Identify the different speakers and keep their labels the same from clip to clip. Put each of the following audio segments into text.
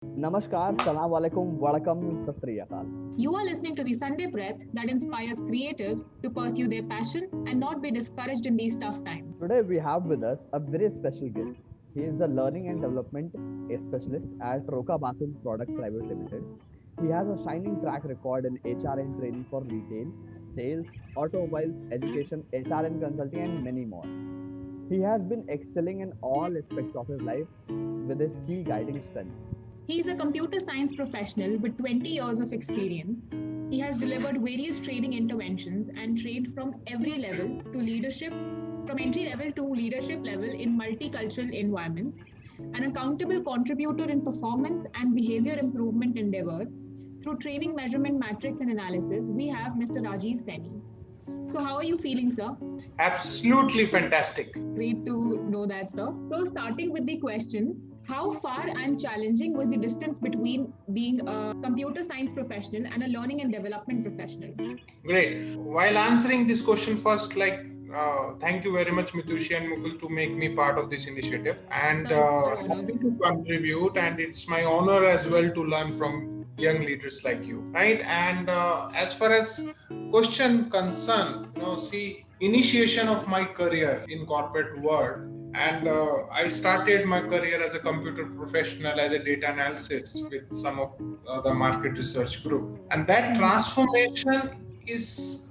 Speaker 1: Namaskar, Salam Alaikum, Vadakkam, Sat Sri Akal.
Speaker 2: You are listening to the Sunday Breath that inspires creatives to pursue their passion and not be discouraged in these tough times.
Speaker 1: Today we have with us a very special guest. He is the Learning and Development Specialist at Roka Bathroom Products Private Limited. He has a shining track record in HR and training for retail, sales, automobiles, education, HR and consulting, and many more. He has been excelling in all aspects of his life with his key guiding strengths.
Speaker 2: He is a computer science professional with 20 years of experience. He has delivered various training interventions and trained from every level to leadership, from entry level to leadership level in multicultural environments, an accountable contributor in performance and behavior improvement endeavors. Through training measurement matrix and analysis, we have Mr. Rajiv Seni. So, how are you feeling, sir?
Speaker 3: Absolutely fantastic.
Speaker 2: Great to know that, sir. So, starting with the questions, how far and challenging was the distance between being a computer science professional and a learning and development professional?
Speaker 3: Great. While answering this question first, thank you very much, Mitushi and Mukul, to make me part of this initiative and happy to contribute. And it's my honor as well to learn from young leaders like you, right? And as far as question concerned, initiation of my career in corporate world, and I started my career as a computer professional, as a data analyst with some of the market research group, and that transformation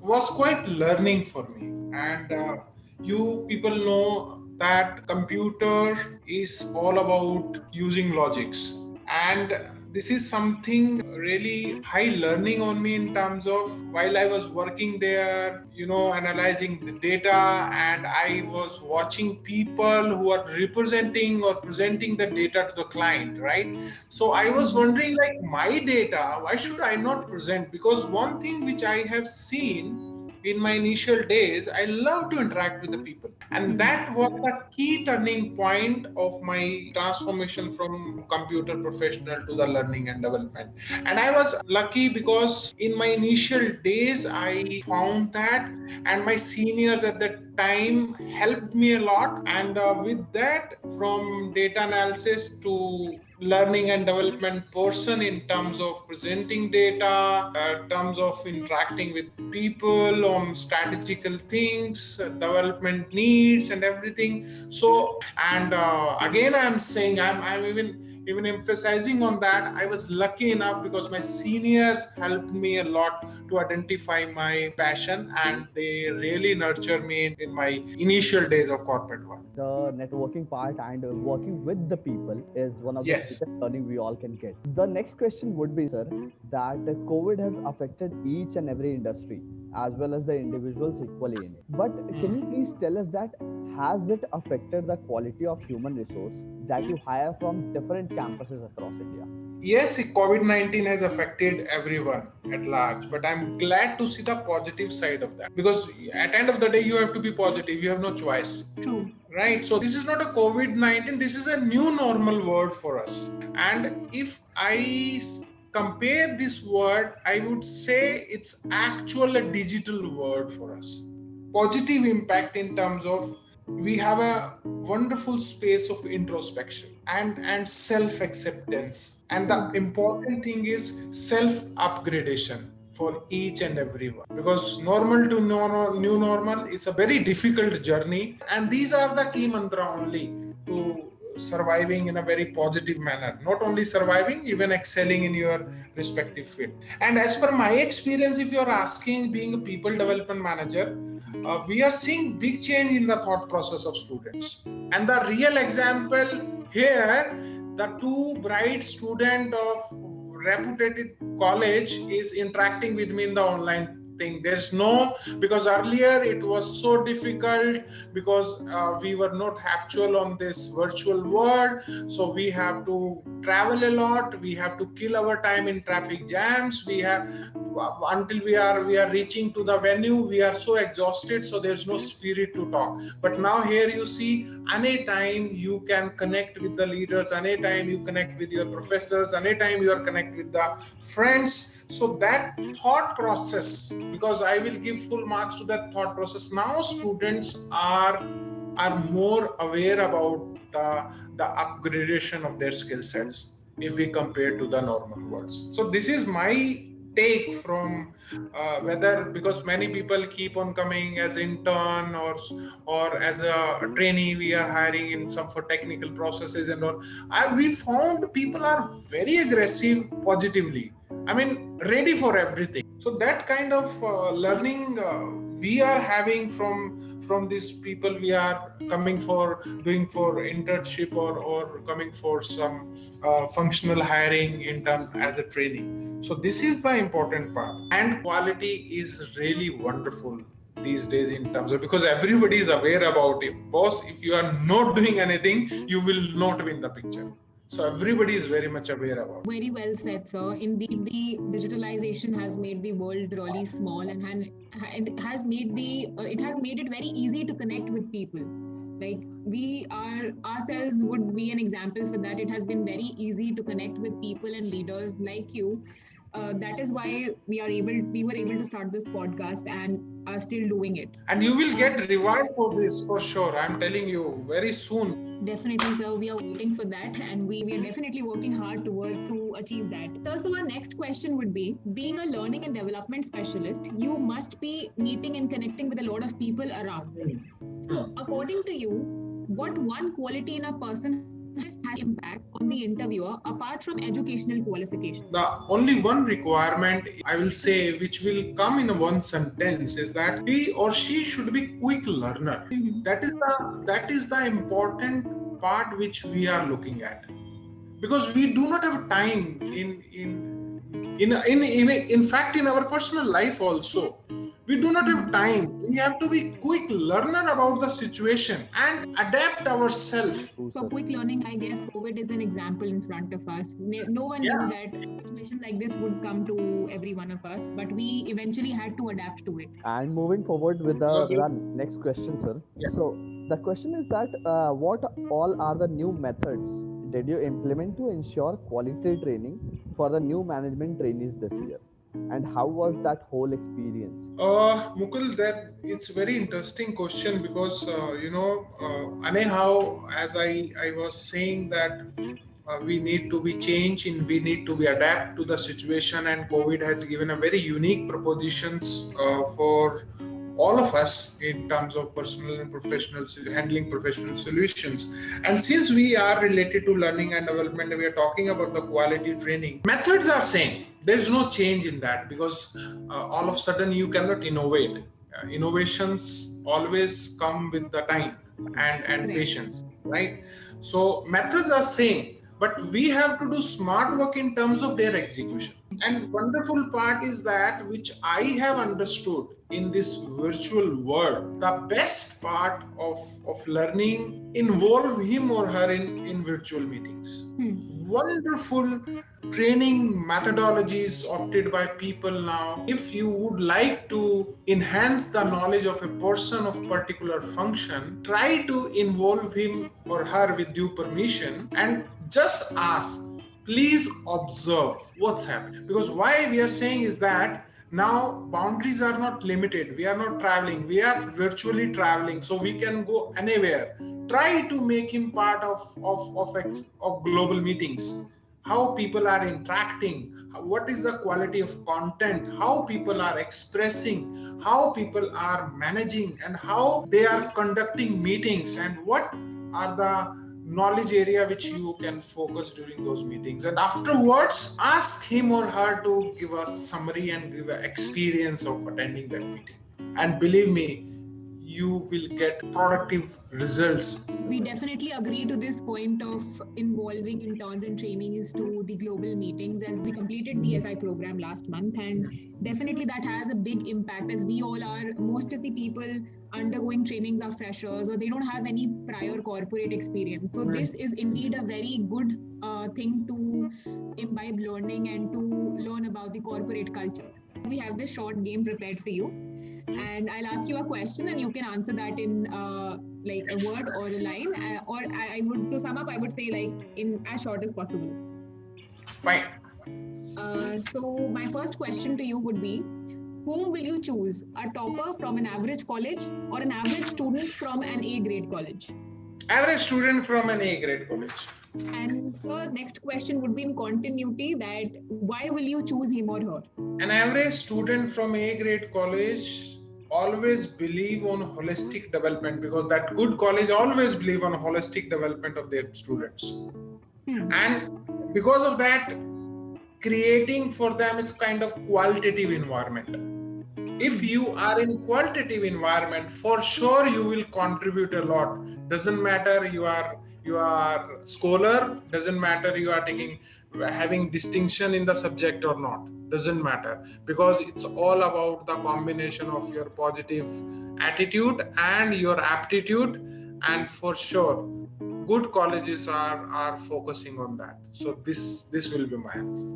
Speaker 3: was quite learning for me. And you people know that computer is all about using logics, and this is something really high learning on me in terms of while I was working there, analyzing the data, and I was watching people who are representing or presenting the data to the client, right? So I was wondering, like, my data, why should I not present? Because one thing which I have seen in my initial days, I love to interact with the people. And that was the key turning point of my transformation from computer professional to the learning and development. And I was lucky because in my initial days, I found that, and my seniors at that time helped me a lot. And with that, from data analysis to learning and development person in terms of presenting data, terms of interacting with people on strategical things, development needs and everything. So, and again, I'm saying, I'm even emphasizing on that. I was lucky enough because my seniors helped me a lot to identify my passion, and they really nurtured me in my initial days of corporate work.
Speaker 1: The networking part and working with the people is one of the
Speaker 3: Yes.
Speaker 1: biggest learning we all can get. The next question would be, sir, that COVID has affected each and every industry as well as the individuals equally in it. But can you please tell us that has it affected the quality of human resource that you hire from different campuses across India?
Speaker 3: Yes, COVID-19 has affected everyone at large, but I'm glad to see the positive side of that, because at the end of the day, you have to be positive. You have no choice.
Speaker 2: True.
Speaker 3: Right? So this is not a COVID-19, this is a new normal word for us. And if I compare this word, I would say it's actually a digital word for us. Positive impact in terms of we have a wonderful space of introspection and self-acceptance. And the important thing is self-upgradation for each and everyone, because normal to new normal is a very difficult journey, and these are the key mantra only to surviving in a very positive manner. Not only surviving, even excelling in your respective field. And as per my experience, if you're asking, being a people development manager, we are seeing big change in the thought process of students. And the real example here, the two bright student of reputed college is interacting with me in the online thing. There's no, because earlier it was so difficult because we were not actual on this virtual world. So we have to travel a lot. We have to kill our time in traffic jams. We have until we are reaching to the venue, we are so exhausted, so there's no spirit to talk. But now here you see, anytime you can connect with the leaders, anytime you connect with your professors, anytime you are connect with the friends. So that thought process, because I will give full marks to that thought process. Now students are more aware about the upgradation of their skill sets. if we compare to the normal worlds. So this is my take from whether, because many people keep on coming as intern or as a trainee, we are hiring in some for technical processes and all. We found people are very aggressive positively. I mean, ready for everything. So that kind of learning we are having from these people we are coming for doing for internship or coming for some functional hiring in term as a trainee. So this is the important part, and quality is really wonderful these days in terms of, because everybody is aware about it. Boss, if you are not doing anything, you will not be in the picture. So everybody is very much aware about it.
Speaker 2: Very well said, sir. Indeed, the digitalization has made the world really small and has made it has made it very easy to connect with people. Like we are ourselves would be an example for that. It has been very easy to connect with people and leaders like you. That is why we were able to start this podcast and are still doing it.
Speaker 3: And you will get reward for this for sure. I'm telling you very soon.
Speaker 2: Definitely, sir. We are waiting for that, and we are definitely working hard to achieve that. So our next question would be: being a learning and development specialist, you must be meeting and connecting with a lot of people around. So, according to you, what one quality in a person has impact on the interviewer apart from educational qualification?
Speaker 3: The only one requirement I will say, which will come in one sentence, is that he or she should be quick learner.
Speaker 2: Mhm.
Speaker 3: That is the important part which we are looking at, because we do not have time in fact in our personal life also. We do not have time. We have to be quick learner about the situation and adapt ourselves.
Speaker 2: For quick learning, I guess COVID is an example in front of us. No one knew that a situation like this would come to every one of us, but we eventually had to adapt to it.
Speaker 1: And moving forward with the next question, sir.
Speaker 3: Yeah.
Speaker 1: So the question is that what all are the new methods did you implement to ensure quality training for the new management trainees this year? And how was that whole experience?
Speaker 3: Mukul, that it's very interesting question, because anyhow, as I was saying that we need to be changed and we need to be adapt to the situation, and COVID has given a very unique propositions for all of us in terms of personal and professional handling professional solutions. And since we are related to learning and development, we are talking about the quality training. Methods are same. There is no change in that, because all of a sudden you cannot innovate. Innovations always come with the time and patience, right? So methods are same, but we have to do smart work in terms of their execution. And wonderful part is that, which I have understood in this virtual world, the best part of learning involve him or her in virtual meetings. Wonderful training methodologies opted by people now. If you would like to enhance the knowledge of a person of particular function, try to involve him or her with due permission and just ask, please observe what's happening. Because why we are saying is that now boundaries are not limited. We are not traveling. We are virtually traveling. So we can go anywhere. Try to make him part of global meetings. How people are interacting, what is the quality of content, how people are expressing, how people are managing, and how they are conducting meetings, and what are the knowledge area which you can focus during those meetings. And afterwards, ask him or her to give a summary and give an experience of attending that meeting. And believe me, you will get productive results.
Speaker 2: We definitely agree to this point of involving interns and trainees to the global meetings, as we completed the SI program last month, and definitely that has a big impact, as we all are, most of the people undergoing trainings are freshers or they don't have any prior corporate experience. So this is indeed a very good thing to imbibe learning and to learn about the corporate culture. We have this short game prepared for you, and I'll ask you a question and you can answer that in like a word or a line, or I would, to sum up, I would say like in as short as possible.
Speaker 3: Fine.
Speaker 2: So my first question to you would be, whom will you choose, a topper from an average college or an average student from an A grade college?
Speaker 3: Average student from an A grade college.
Speaker 2: And so next question would be in continuity, that why will you choose him or her?
Speaker 3: An average student from A grade college always believe on holistic development, because that good college always believe on holistic development of their students. And because of that, creating for them is kind of qualitative environment. If you are in qualitative environment, for sure you will contribute a lot. Doesn't matter you are scholar, doesn't matter you are having distinction in the subject or not, doesn't matter, because it's all about the combination of your positive attitude and your aptitude. And for sure good colleges are focusing on that. So this will be my answer.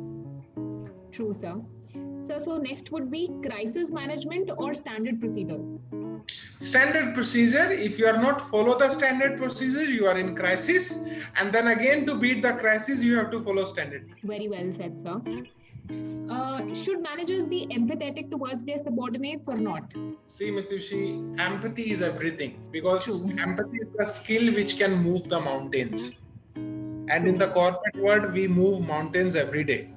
Speaker 2: True, sir. So next would be crisis management or standard procedures.
Speaker 3: Standard procedure. If you are not follow the standard procedure, you are in crisis, and then again to beat the crisis you have to follow standard.
Speaker 2: Very well said, sir. Should managers be empathetic towards their subordinates or not?
Speaker 3: See, Mitushi, empathy is everything, because empathy is the skill which can move the mountains. And in the corporate world, we move mountains every day.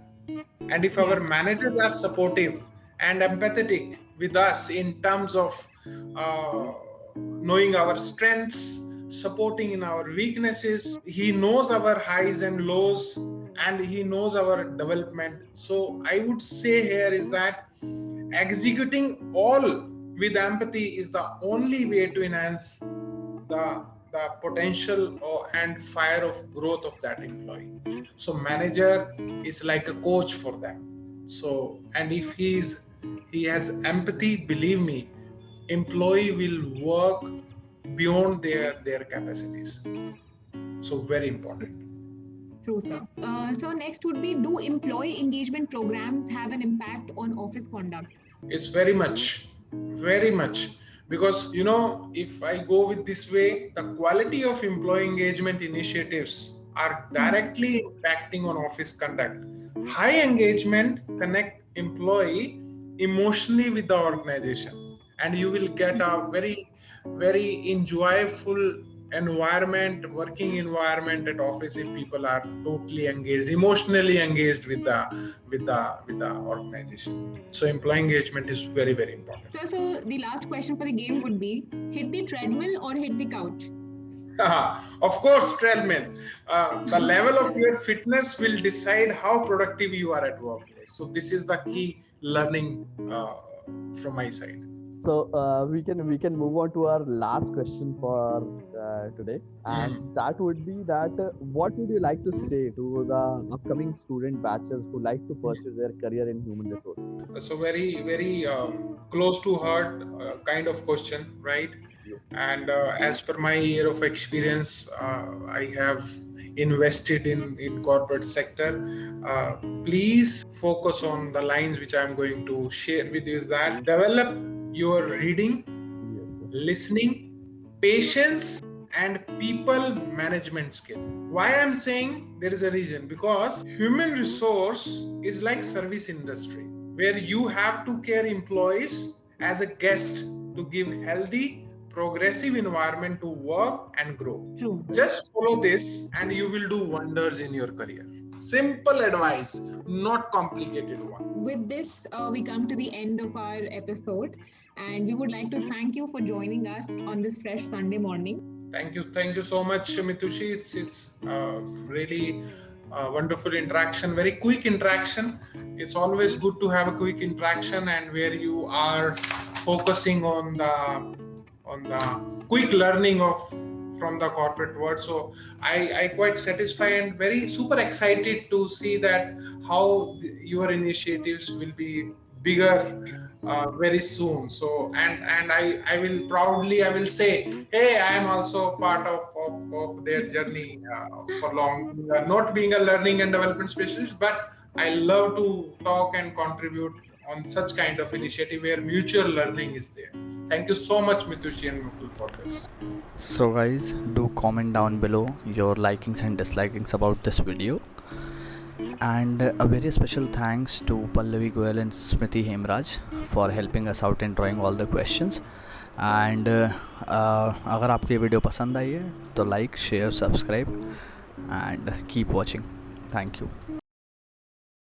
Speaker 3: And if our managers are supportive and empathetic with us in terms of knowing our strengths, supporting in our weaknesses, he knows our highs and lows, and he knows our development. So I would say here is that executing all with empathy is the only way to enhance the potential and fire of growth of that employee. So manager is like a coach for them. So, and if he has empathy, believe me, employee will work beyond their capacities. So very important.
Speaker 2: True, sir. So next would be, do employee engagement programs have an impact on office conduct?
Speaker 3: It's very much. Because, if I go with this way, the quality of employee engagement initiatives are directly impacting on office conduct. High engagement connect employee emotionally with the organization, and you will get a very, very enjoyable working environment at office if people are totally engaged, emotionally engaged with the organization. So employee engagement is very, very important.
Speaker 2: So the last question for the game would be, hit the treadmill or hit the couch?
Speaker 3: Of course, treadmill. The level of your fitness will decide how productive you are at workplace. So this is the key learning from my side.
Speaker 1: So we can move on to our last question for today, and that would be that what would you like to say to the upcoming student batches who like to pursue their career in human resources?
Speaker 3: So very, very close to heart kind of question, right? And as per my year of experience, I have invested in corporate sector. Please focus on the lines which I'm going to share with you, is that develop your reading, listening, patience, and people management skill. Why I'm saying there is a reason, because human resource is like service industry, where you have to care employees as a guest to give healthy, progressive environment to work and grow.
Speaker 2: True.
Speaker 3: Just follow this and you will do wonders in your career. Simple advice, not complicated one.
Speaker 2: With this, we come to the end of our episode, and we would like to thank you for joining us on this fresh Sunday morning.
Speaker 3: Thank you so much, Mitushi. It's really wonderful interaction, very quick interaction. It's always good to have a quick interaction, and where you are focusing on the quick learning from the corporate world. So I quite satisfied and very super excited to see that how your initiatives will be bigger very soon. So and I will proudly say, hey, I am also part of their journey for long. Not being a learning and development specialist, but I love to talk and contribute on such kind of initiative where mutual learning is there. Thank you so much, Mitushi and Mukul, for this.
Speaker 4: So guys, do comment down below your likings and dislikings about this video. And a very special thanks to Pallavi Goyal and Smriti Hemraj for helping us out in drawing all the questions. And अगर आपको ये video पसंद आई है तो like share subscribe and keep watching. Thank you.